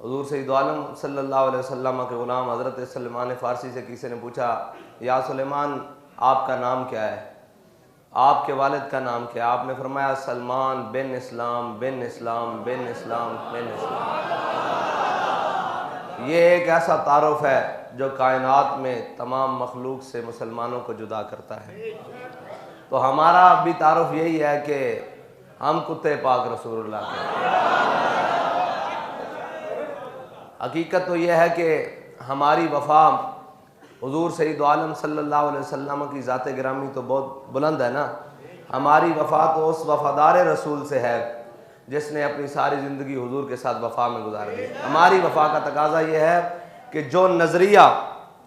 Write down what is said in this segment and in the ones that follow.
हुज़ूर सैयद आलम सल्लल्लाहु अलैहि वसल्लम के ग़ुलाम हज़रत सलमान फ़ारसी से किसी ने पूछा, या सुलेमान आपका नाम क्या है, आपके वालिद का नाम क्या है? आपने फरमाया सलमान बिन इस्लाम बिन इस्लाम बिन इस्लाम बिन इस्लाम। ये एक ऐसा तारुफ है जो कायनात में तमाम मखलूक से मुसलमानों को जुदा करता है। तो हमारा भी तारुफ यही है कि हम कुत्ते पाक रसूलुल्लाह के। हकीकत तो यह है कि हमारी वफ़ा हुज़ूर सैयद आलम सल्लल्लाहु अलैहि वसल्लम की ज़ात गिरामी तो बहुत बुलंद है ना। हमारी वफ़ा तो उस वफ़ादार रसूल से है जिसने अपनी सारी ज़िंदगी हुज़ूर के साथ वफ़ा में गुजार दी। हमारी वफ़ा का तकाज़ा ये है कि जो नज़रिया,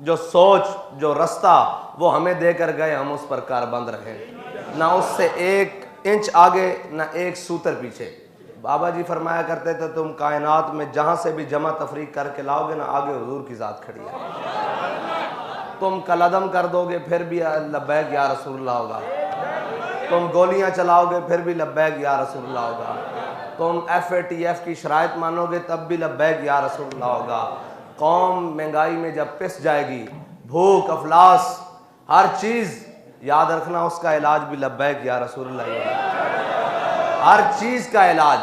जो सोच, जो रास्ता वो हमें देकर गए, हम उस पर कारबंद रहें, ना उससे एक इंच आगे ना एक सूतर पीछे। बाबा जी फरमाया करते थे, तुम कायनात में जहाँ से भी जमा तफरीक करके लाओगे ना, आगे हुजूर की ज़ात खड़ी है। तुम कलदम कर दोगे फिर भी लब्बैक या रसूलुल्लाह होगा। तुम गोलियाँ चलाओगे फिर भी लब्बैक या रसूलुल्लाह होगा। तुम FATF की शराइत मानोगे तब भी लब्बैक या रसूलुल्लाह होगा। कौम महंगाई में जब पिस जाएगी, भूख अफलास हर चीज़, याद रखना उसका इलाज भी लब्बैक या रसूलुल्लाह होगा। हर चीज़ का इलाज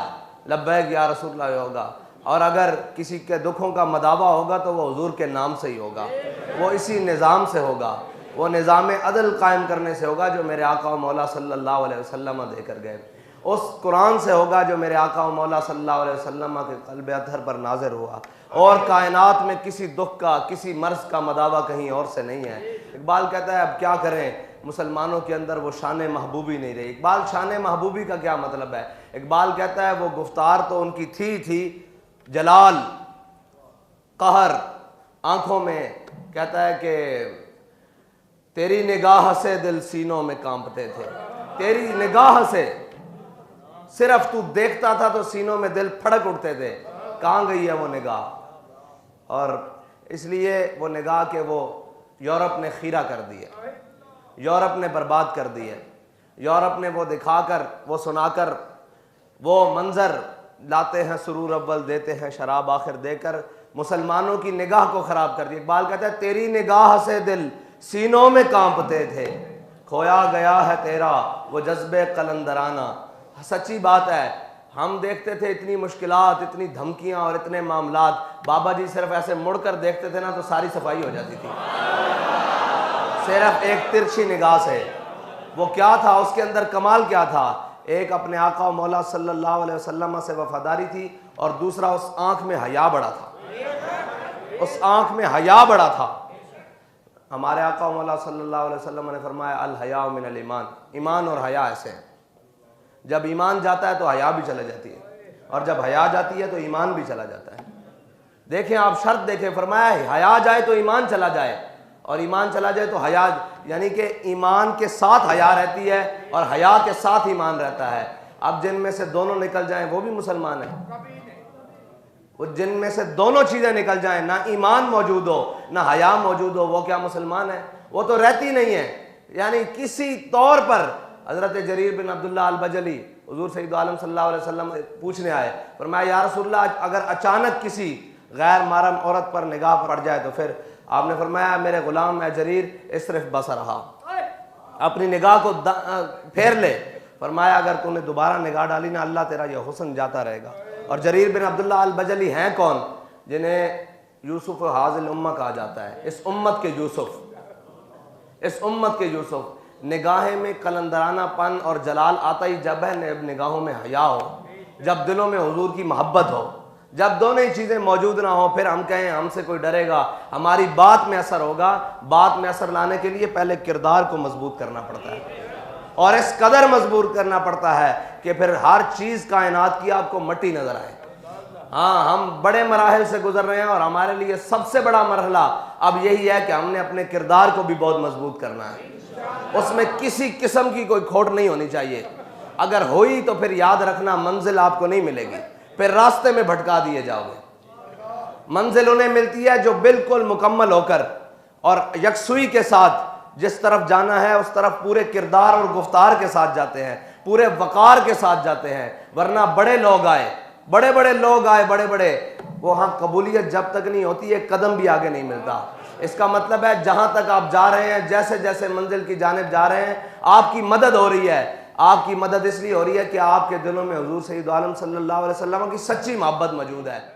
लब्बैक या रसूलुल्लाह होगा। और अगर किसी के दुखों का मदावा होगा तो वो हुजूर के नाम से ही होगा, वो इसी निज़ाम से होगा, वो निज़ाम अदल कायम करने से होगा जो मेरे आका व मौला सल्लल्लाहु अलैहि वसल्लम देकर गए। उस कुरान से होगा जो मेरे आका व मौला सल्लल्लाहु अलैहि वसल्लम के क़ल्ब अतहर पर नाज़िर हुआ। और कायनात में किसी दुख का, किसी मर्ज़ का मदावा कहीं और से नहीं है। इकबाल कहता है अब क्या करें, मुसलमानों के अंदर वो शान महबूबी नहीं रही। इकबाल, शान महबूबी का क्या मतलब है? इकबाल कहता है वो गुफ्तार तो उनकी थी जलाल कहर आंखों में, कहता है कि तेरी निगाह से दिल सीनों में कांपते थे। तेरी निगाह से, सिर्फ तू देखता था तो सीनों में दिल फड़क उठते थे। कहाँ गई है वो निगाह? और इसलिए वो निगाह के वो यूरोप ने खीरा कर दिया, यूरोप ने बर्बाद कर दिया। यूरोप ने वो दिखाकर, वो सुनाकर, वो मंजर लाते हैं सुरूर अव्वल, देते हैं शराब आखिर, देकर मुसलमानों की निगाह को ख़राब कर दिया। इकबाल कहता है तेरी निगाह से दिल सीनों में कांपते थे, खोया गया है तेरा वो जज्बे कलंदराना। सच्ची बात है, हम देखते थे इतनी मुश्किलात, इतनी धमकियां और इतने मामलात, बाबा जी सिर्फ ऐसे मुड़कर देखते थे ना तो सारी सफाई हो जाती थी, सिर्फ एक तिरछी निगाह से। वो क्या था, उसके अंदर कमाल क्या था? एक अपने आका मौला सल्लल्लाहु अलैहि वसल्लम से वफादारी थी और दूसरा उस आंख में हया बड़ा था, उस आंख में हया बड़ा था। हमारे आका मौला सल्लल्लाहु अलैहि वसल्लम ने फरमाया अल हया मिनल ईमान, ईमान और हया ऐसे हैं। जब ईमान जाता है तो हया भी चला जाती है, और जब हया जाती है तो ईमान भी चला जाता है। देखें आप, शर्त देखें, फरमाया हया जाए तो ईमान चला जाए, और ईमान चला जाए तो हया, यानी कि ईमान के साथ हया रहती है और हया के साथ ईमान रहता है। अब जिनमें से दोनों निकल जाएं वो भी मुसलमान है। वो जिनमें से दोनों चीज़ें निकल जाएं, ना ईमान मौजूद हो ना हया मौजूद हो, वो क्या मुसलमान है? वो तो रहती नहीं है। यानी किसी तौर पर हज़रत जरीर बिन अब्दुल्लाह अल बजली हुज़ूर सैयद आलम सल्लल्लाहु अलैहि वसल्लम पूछने आए, फरमाया या रसूलल्लाह अगर अचानक किसी गैर महरम औरत पर निगाह पड़ जाए तो फिर? आपने फरमाया मेरे गुलाम है जरीर इसरिफ बसरहा, अपनी निगाह को फेर ले। फरमाया अगर तूने दोबारा निगाह डाली ना, अल्लाह तेरा यह हुस्न जाता रहेगा। और जरीर बिन अब्दुल्लाह अल बजली हैं कौन? जिन्हें यूसुफ हाज़िल उम्मा कहा जाता है, इस उम्मत के यूसुफ, इस उम्मत के यूसुफ। निगाहें में कलंदरानापन और जलाल आता ही जब है निगाहों में हया हो, जब दिलों में हुजूर की मोहब्बत हो। जब दोनों ही चीज़ें मौजूद ना हो फिर हम कहें हमसे कोई डरेगा, हमारी बात में असर होगा। बात में असर लाने के लिए पहले किरदार को मजबूत करना पड़ता है, और इस कदर मजबूत करना पड़ता है कि फिर हर चीज़ कायनात की आपको मट्टी नजर आए। हाँ, हम बड़े मराहिल से गुजर रहे हैं और हमारे लिए सबसे बड़ा मरहला अब यही है कि हमने अपने किरदार को भी बहुत मजबूत करना है। उसमें किसी किस्म की कोई खोट नहीं होनी चाहिए। अगर हुई तो फिर याद रखना मंजिल आपको नहीं मिलेगी, फिर रास्ते में भटका दिए जाओगे। मंजिल उन्हें मिलती है जो बिल्कुल मुकम्मल होकर और यकसुई के साथ जिस तरफ जाना है उस तरफ पूरे किरदार और गुफ्तार के साथ जाते हैं, पूरे वकार के साथ जाते हैं। वरना बड़े लोग आए, बड़े बड़े लोग आए, बड़े बड़े वो हाँ कबूलियत जब तक नहीं होती एक कदम भी आगे नहीं मिलता। इसका मतलब है जहाँ तक आप जा रहे हैं, जैसे जैसे मंजिल की जानिब जा रहे हैं, आपकी मदद हो रही है। आपकी मदद इसलिए हो रही है कि आपके दिलों में हुजूर सैयद आलम सल्लल्लाहु अलैहि वसल्लम की सच्ची मोहब्बत मौजूद है।